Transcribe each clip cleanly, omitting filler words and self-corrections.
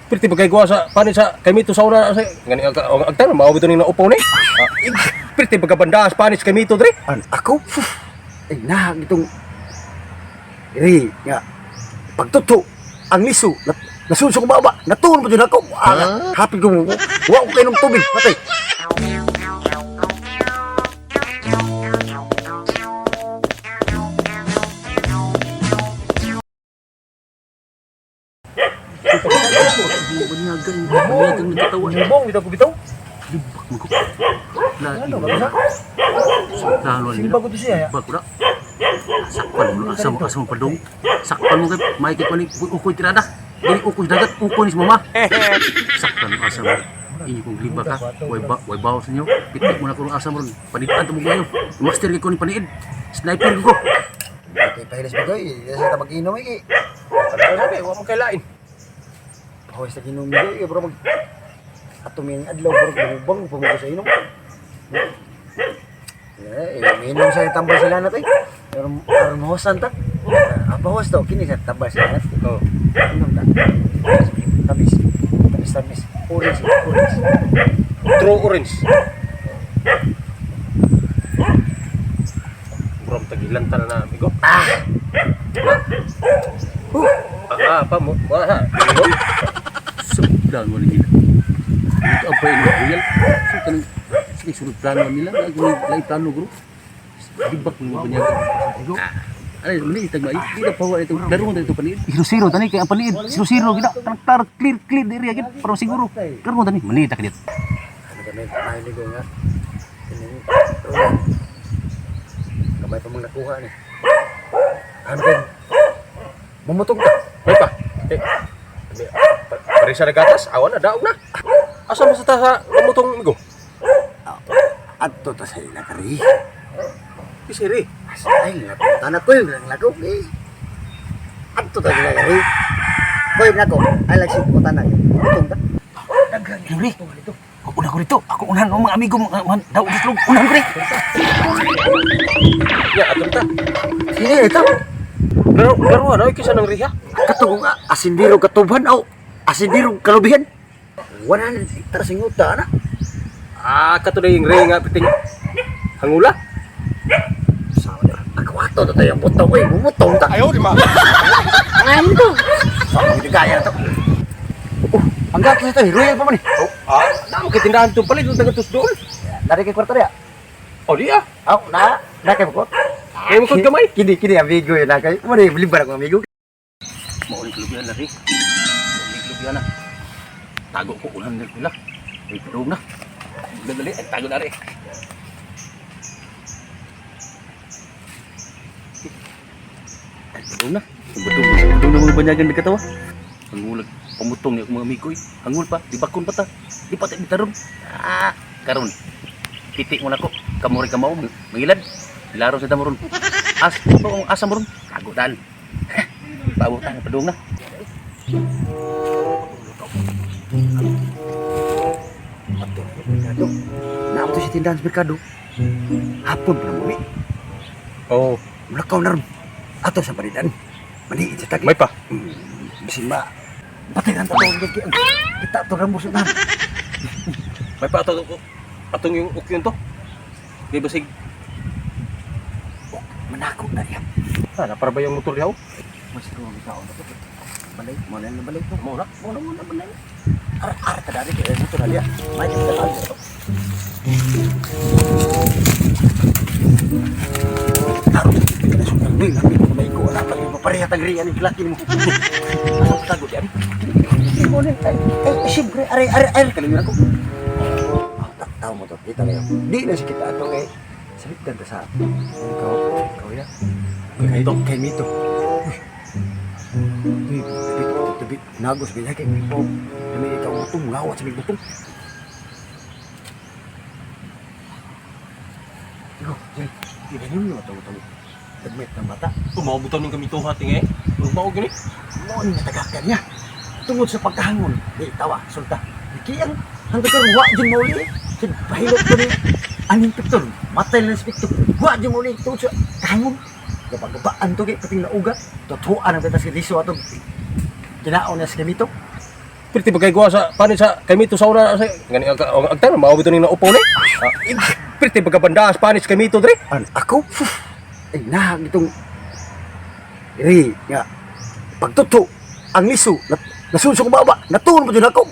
Pwede ba kay gawa sa panin sa kay Mito sa una sa ngani ang agtan mao bito ning naupaw ni. Pwede ba ka bandaas panis kay Mito dre? Ako? Ay, itong nga, pagtuto, ang liso, nasunso ko baba, natuon mo dyan ako. Happy ko mo, huwag ko kayo ng tubig, patay. Banyagang nagkatawa. Bong bitaw ko bitaw. Libak mo ko. Ano ba sa? Lalo Simba ko to siya. Bago na. Sakpan mo asa mo padung. Sakpan mo kay may kay kuning ukoy tirada. Dili ukoy dagat ukoy ni mama. Sakpan mo asa mo. Inyo kong liba ka. Way bawo sa inyo. Pitik mo na kung asa mo ron. Panitan to mo ngayon. Master kay kuning paniid. Sniper ko. Okay, pahilas ba kayo? Sa tabag-inom eh. Sabi, wa mo kay lain. Pahawis na ginom nyo bro, atuming adlaw bro, bumubang, pumugo sa inom. Minom sa tambal sila natin. Pero mahusan ta. Pahawas daw, kini sa tambal sila natin. Oh. Inom ta. Tamis. Orange. True orange. Brom tagilan ta na amigo. Pa mo. Wah. Sudan mo nila. Ito ang pain ng real. So kanang sunod plano nila. Lagi plano bro. Dibak mo banyak. Ano mali tagmay. Di na pawa ito. Laro mo dito panid. 0-0 tani kay ang panid. 0-0 gina. Tar clear diri agad para siguro. Laro mo tani. Mali ta kadit. Ano kami, mahilig ko nga. Kamay pa mong nakuha ni. Ano kayo? Bumutong ka. May pa. Pari sa nagatas, awan na daog na. Asa mo sa ta sa lamutong amigo? Adto ta sa ila kari. Kisiri. Ay, tanah ko yung lago eh. Adto ta sa ila kari. Koy nako, ay lagi ko tanah. Bumutong ka. Henry. Ako una ko dito. Ako unahan ng mga amigo daw dito. Unahan ko rin. Ya, ato ta. Sige, ito. Pero ano kisa nang riha? Katong nga, asindiro katuban o asindiro kalubihan. 100 hektar singuta na. Kato na yung ring nga piting hangula. Sawa na. Nakawato na tayo ang butaw eh. Bumutong ta. Ayaw, di ma. Ngayon to. Sawa hindi kaya na to. Ang gato ito, royal pa man eh. Naman kay tindahan to palit, taga tus doon. Dari kay kwarto rin. O di ah. Na kay bukot. Kaya mo kod gamay. Kini amigo yun na kay. Muna yung believe ako amigo. Maulit lubian na rin. Maulit lubian na. Tago ko ulan nila pula. Ay padung na. Dali ay tago na rin. Ay padung na. Padung na mga banyagan na katawa. Hangulag. Pamutong niya mga amigo eh. Hangul pa. Di bakon pa ta. Di pa tayo bitarong. Karon. Pitik mo na ko. Kamuri ka mau. Mangilad. Laro sa damuron. Asa mo ron. Kagutan. Pabutan. Padung na. Naam to si tindahan sa merkado. Hapon pa na muli. Oh, Mulakaw na ron. Ato sa paridan. Maliit sa tagi. may pa. Bisin ba? Patay ng tatawag kaya. Kita ito na muso na. May pa atong yung ukyon to. Kay basig. Manako na yan. Para ba yung motor yaw? Mas ito ang tao na ito. Balay, muna na balay ko. Muna. Balay. Ara tadari kaya ito na liya. May kita tayo ito. Taro, kita na sundang doy. Namin ko na iko. Wala pa rin mapareha tagriyan yung kilakin mo. Ano ang tago diyan? Hindi mo rin. Ay, siyempre. Aray. Kalingan ako. Tao mo to. Kita na yun. Di na si kita ito kay. Sabit ganda sa ikaw ya. Kay Mito. Tabi. Nagos bilang kay Mito. Kami ikaw butong. Ngawat sa butong. Ikaw, Jay. Ibanin mo ito. Admit ng bata. Tumabutan ng kami tuhat eh. Lumaw gini. Noon na tagakan niya. Tungod sa pagkahangon. Di tawa, sulta. Kiyang hanggang karon wa jud mo uli. Sid pahilot ko ni aning piktor. Matay lang si piktor. Wa jud mo uli tungod sa kahangon. Kapag babaan to kay pating nauga. Tutuan ang betas kay diso atong kinaon na sa gamito. Perti bagay gua sa panis sa kami to sa una sa ngani agtan mao bitaw ning naupaw ni. Perti pagkabandas panis kami to dre. Ako? Ay, nahag itong... Iri, nga. Pagtuto, ang liso, nasunso ko baba, natuon ko dyan ako.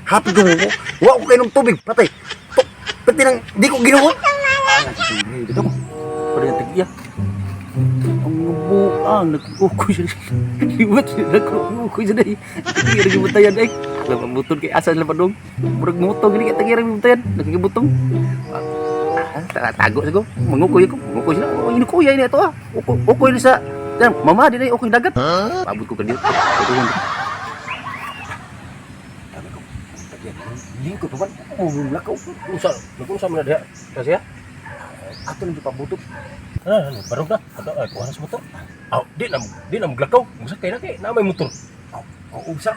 Happy ko mo. Huwag ko kayo ng tubig, patay. Pati nang, di ko ginawa. Dito mo. Pada yang tegiya. Ang buang nagkukuy siya. Liwat siya nagkukuy siya dai. Tegiya ring butayan ay. Laban butong kay asa laban dong. Murag mutong gini tegiya ring butayan. Nagkikibutong. Tago siya ko. Mangukuy ko. Mangukuy sila. Oh, ini kuya ini ato ah. Ukuy ni sa mama di ukuy dagat. Pabot ko kandiyo. Tutuon. Hindi ko pa ba? Lakaw. Unsa man diha? Kasi Ato nang ipabutot. barog na. Ato ay kuha sa motor. Aw, di na maglakaw. Musakay na kay na may motor. Ang usa.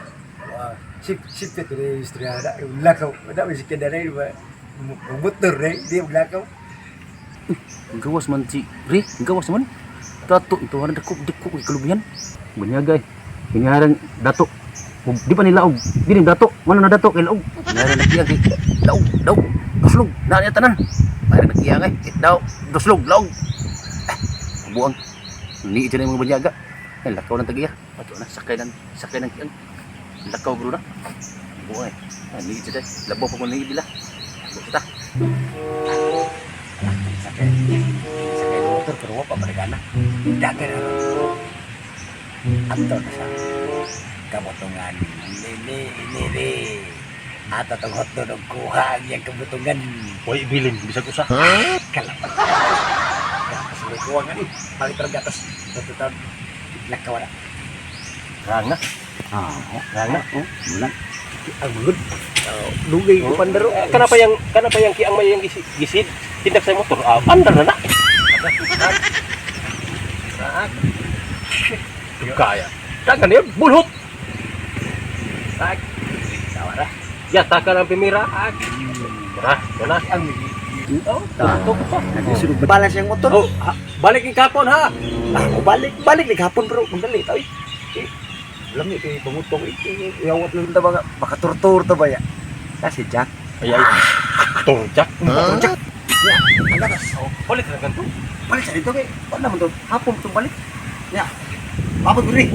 Sip ito na istrada. Yung lakaw. Wala may sikyan na rin. Motor na hindi yung lakaw. Ang gawas man si Ri, ang gawas man. Dato ito harang dako kay kalubihan. Bunyagay. Kinyaran dato. Di pa nila og. Di ning dato. Mano na dato kay laog. Kinyaran nakiya kay daw. Duslog. Na niya tanan. Para nakiya kay daw. Duslog laog. Buang. Ni ito na yung mga banyaga. Ay lakaw ng tagiya. Ato na sakay ng kiyang. Lakaw bro na. Buang. Ni ito dai. Labaw pa ko ni bila. Kita. Sakay motor pero wala pa paligana. Dagan na rin. Ato na sa kabutungan. Nili. Ato itong hotdog kuha ang iyang kabutungan. Hoy bilin bisa ko sa. Kalapat. Gatas may kuha nga rin. Palit ang gatas. Tututan. Lakaw na. Rang na. Rang na. Mulan. Ang mulod. Lugay ko pandaro. Kanapa yang kiang may yang gisid tindak sa motor. Andar na. Kaya. Dagan yun, bulhot. Tawara. Yata ka ng pimira. Wala. Ang Tatok pa. nagsusunod na balance yung motor. Balik yung kapon ha. Balik naghapon bro. Mandali tayo. Alam niyo, kaya pangutong iyawat lang ito baka turtur to ba ya? Kasi Jack. Ay. Torjak. Jack. Ya, ang gatas. Balik na ganito. Balik sa dito kay. Paano naman to? Hapon itong balik. Ya. Pabot ko rin.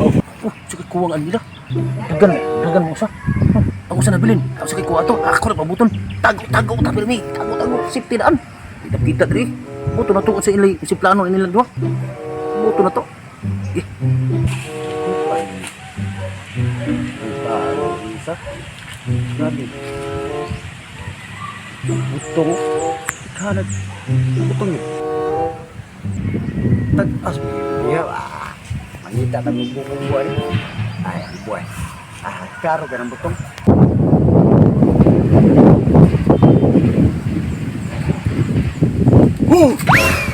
Sakit kuwang nila. Dagan mo sa. Ako sa nabilin. Ako sakit kuwa to. Ako na pabuton. Tago tabi mi. Tago safety daan. Kita diri. Buto na to sa ilay si plano nila dua. Buto na to. Isa. Grabe. Butong. Kanag. Butong yun. Tag-as. Ya, mangita na bubukong buwan. Ay, ang buwan. Karo ka ng butong.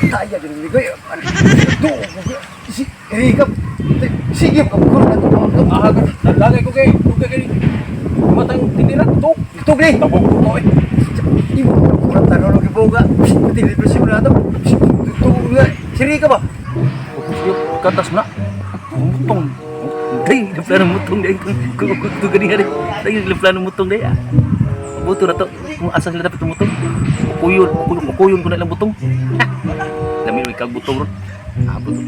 Kaya din hindi ko yun. Higap. Sige ka bukong na ito. Lagay ko kay matang tinira. Ito, Gray. Oy. Di mo. Kurang tanong ng iboga. Tinipres mo na ito. Ito, siri ka ba? Katas na. Mutong. Day, plano mutong day. Kung gani hari. Day, plano mutong day. Buto na to. Kung asa sila dapat mutong. Kukuyon ko na lang butong. Lamin may kagbutong ron. Buto.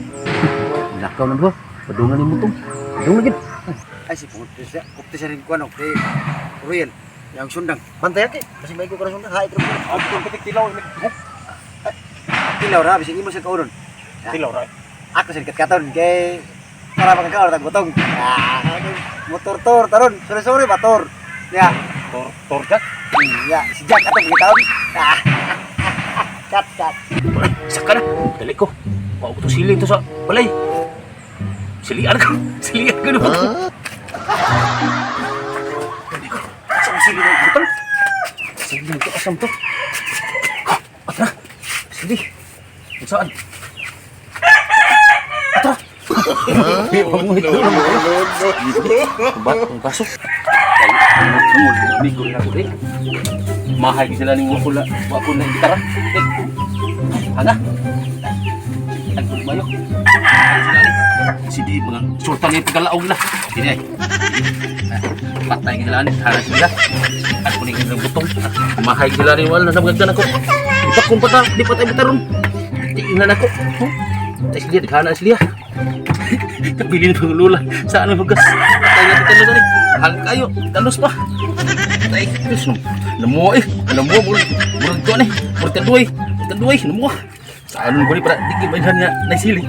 Lakaw na ba? Padungan ni mutong. Padungan gid. Ay, si Pukti siya rin ko ano. Kay Royal. Yang sundang. Bantay ate. Kasi may ko ka na sundang. Hai, terus. Ang pitik tilaw. Tilaw ra. Bising imo sa kauron. Tilaw ra. Ako sa katon. Kay para makakaor tag butong. Motor taron. Sore bator. Ya. Torjak. Ya, si Jack atong gitaon. Kat. Saka na. Dali ko. Mau ko to sili to sa balay. Silian ko na butong. Sili na butong. Sili na ito asam to. Atra. Sili. Saan? Atra. Pasok. Amigo na ko eh. Mahal sila ning wala na gitara. Haga. Agpo mayo. Sila ni. Sidi mga sultan yung pagkalaog na. Sidi ay. Patay nila ni haras nila. At kuning ng butong. Mahay sila ni wala na magagdan ako. Di pa kung pata, di pa tayo bitaron. Tingnan ako. Tay sila dikhana sila. Kabilin ng lula. Saan ang hugas? Patay na kita na hal kayo, talos pa. Tay, terus namo eh. Namo murag to ni. Murag tanduay. Tanduay namo. Saan ko ni para dikit banhan nga naisili.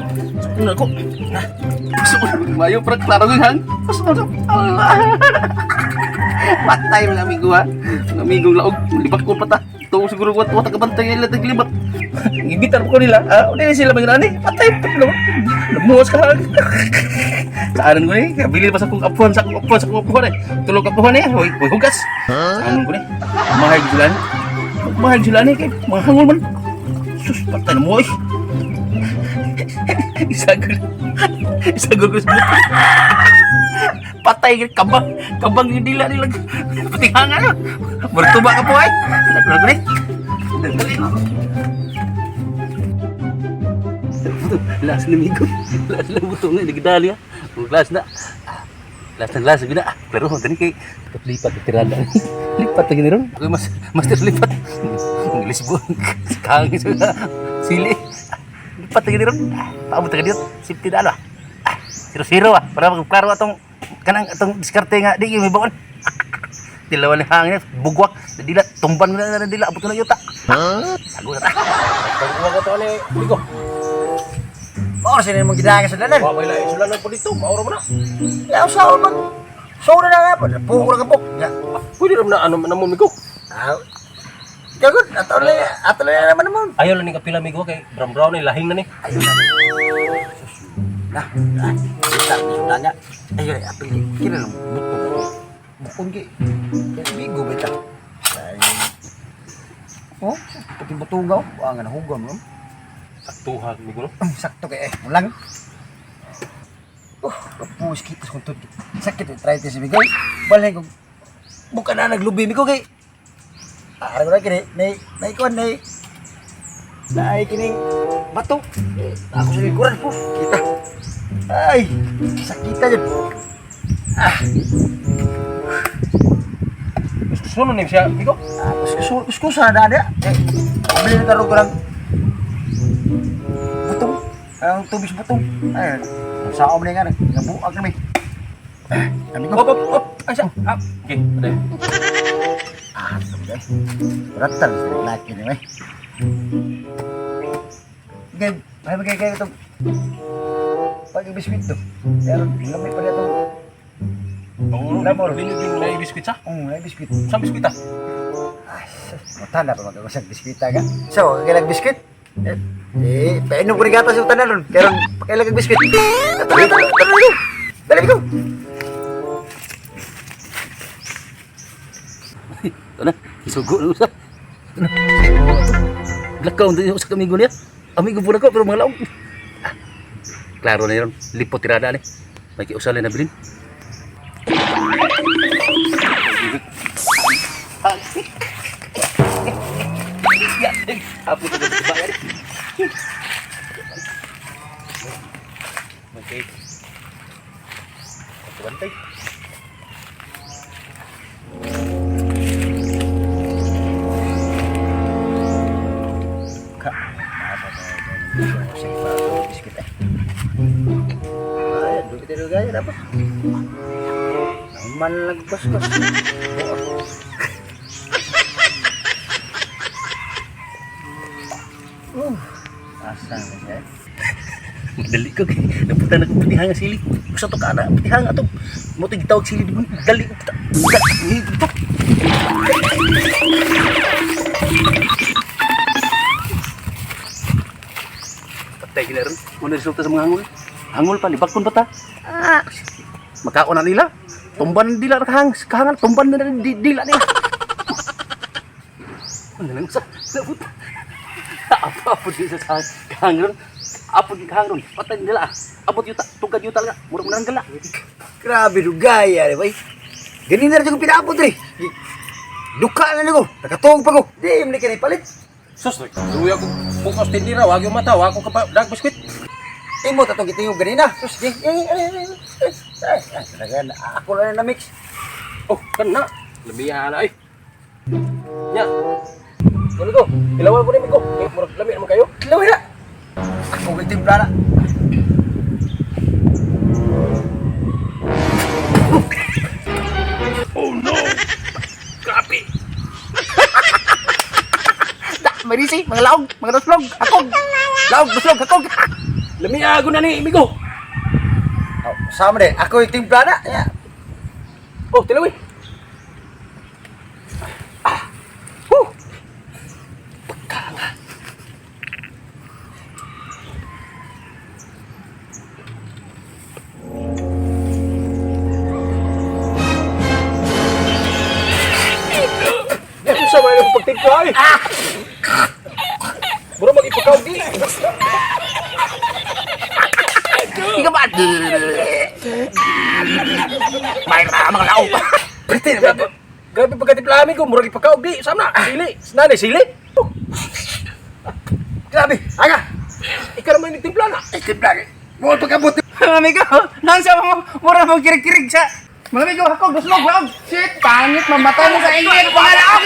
Ano ako? Nah, mayo para klaro ng hang. Allah. Patay mga amigo ha. Mga amigong laog, libak ko pata. Ito siguro ko wata kabantay nila taglibat. Ibitar ko nila. Hindi sila magnani. Patay pa naman. Namuwas ka lang. Saan ko ni? Bili pa sa kong apuan sa kong apuan eh. Tulog apuan eh. Hoy hugas. Saan ko ni? Mahal sila ni. Mahal sila ni kay mahangol man. Sus, patay na mo eh. Isagol ko sa buto. Patay ka kabang yung dila nila. Patinghanga na. Bertuba ka po ay. Lagu ni. Last na migo. Last na buto nga. Nagdali ha. Last na. Last na. Pero tani kay lipat tirada. Lipat lagi ni ron. Ako master lipat. Lisbon. Kangin sa sili. Lipat lagi ni ron. Paabot ka dito. Safety na ano. 0-0 ah. Para magklaro atong kanang atong diskarte nga di may bawon. Tilawan ni hangin bugwak dila tumban na dila abot na yuta. Sago na ta. Pagkuha ko to ni Bigo. Maor sila mong gidagan sa dalan. Wa may lain sila na po dito. Mauro mo na. Ya usaw man. So na nga po. Pugo na kapok. Ya. Pwede ram na ano namon Bigo. Jagot ato na naman. Ayaw lang ni kapila Bigo kay brown ni lahing na ni. Ayun na. Nah, kita tanya. Ayo apa ini? Kira lang bukon ki. Bigo beta. Oh, pati butugaw. Ang hugam no. Saktuhan Bigo. Sakto kay mulang. Kapus kita kuntut. Sakit try test bigay. Balay ko. Bukan na naglubi mi ko kay. Ara ko kini, nay kon nay. Nay kining bato. Ako sa likuran po. Kita. Ay, sakita dyan. Gusto ni siya Bigo. Gusto sana ada. Beli na taro ko lang. Butong. Ang tubis butong. Ay, sa ako nga nabuak kami. Kami ko. Op. Asa? Okay, ada. Sudah. Berat lagi nih, meh. Kayak itu. Pakai biskuit tuh. Ya, lamay pa dito. Namor, binigyan na biskuit sa? May biskuit. Sa biskuit ah? Matanda pa magkakasag biskuit ka. So, kailang biskuit? Painom ko rin gata sa utanan ron. Kaya pakailang biskuit. Dali ko. Ito na. Isugo na usa. Lakaw din sa amigo niya. Amigo po na ko pero mga laong. Klaro na yun. Lipot tirada ni. May kiusali na bilin. Apo ko sa bayan. Okay. Bantay. Biskuit ay, dulu gaya dapat. Naman lagpas-pas. Asang ya. Dali ko kay napunta na ko petihang nga sili. Usa to kana petihang ato. Mo to gitawag sili di dali ko ta. Ni to. Patay gila ron. Muna resulta sa mga hangul. Hangul pa libak kun bata. Makaon na nila. Tumban dila kahangan tumban na dila nila. Ano lang sa labot. Apa di sa kahangan. Apod yung kahangron, patay nila ah. Abot yuta, tugad yuta lang. Murag mo gala. Grabe do gaya rin, bay. Ganun na rin yung pinapod rin. Duka na nila ko. Nakatawag pa ko. Di, hindi ka na ipalit. Sus, duwi ako bukas tindira, wag yung mata, wag ko dag biskuit. Imo tatong gitingog ganina. Sus, talaga ako lang na mix. Oh, kana. Labihan na ay. Nya. Ano to? Ilawan ko ni Miko. Murag lami naman kayo. Laway na. Ako gitimpla na. Oh no! Grabe! Marisi, mga laog, mga doslog, akog. Laog, doslog, akog. Lamiago na ni Miko. Oh, sama deh, ako yung timpla na. Ya. Oh, tilawi. Sa may nang pagtimpla ay. Bro mag-ipakaw di. Ika ba? May mga laog. Berarti grabe pagkatimpla amin ko murag ipakaw di. Sama na sili. Nani sili? Grabe, aga. Ikaw naman nagtimpla na. Timpla. Mo pagkabot. Mga amigo, nasa mo, mura mo kirig-kirig sa... Mga amigo, ako, gusto mo vlog. Shit, pangit, mamatay mo sa inyo. Mga laog,